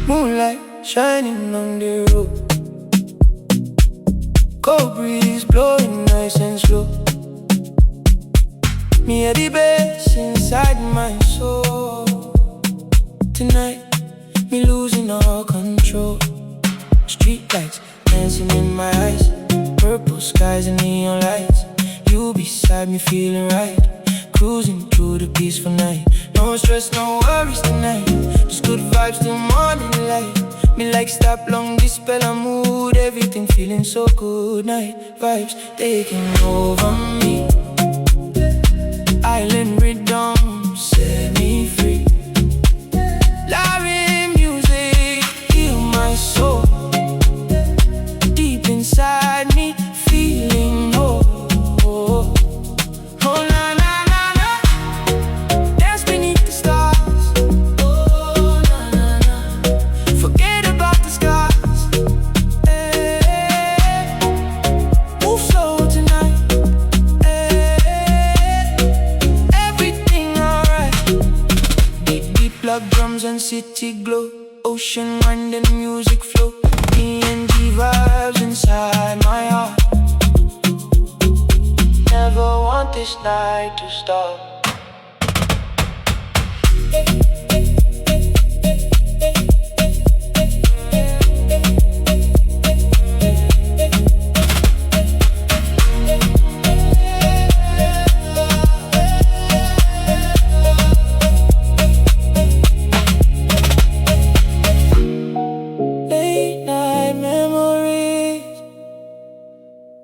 Moonlight shining on the road, cold breeze blowing nice and slow. Me at the bass inside my soul. Tonight, me losing all control. Streetlights dancing in my eyes, purple skies and neon lights. You beside me feeling right, cruising through the peaceful night. No stress, no worries tonight, just good vibes till morning light. Me like stop long dispel a mood, everything feeling so good. Night vibes taking over me. Island rhythm set me free. Larin music heal my soul. Deep inside me feeling whole. Oh na na na na, dance beneath the stars. Oh na na na, forget about the scars. Hey, move slow tonight. Plug drums and city glow, ocean wind and music flow. PNG vibes inside my heart. Never want this night to stop.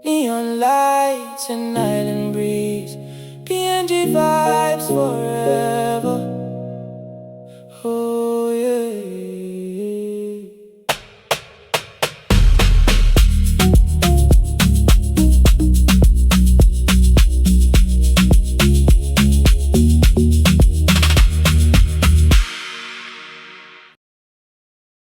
Neon lights and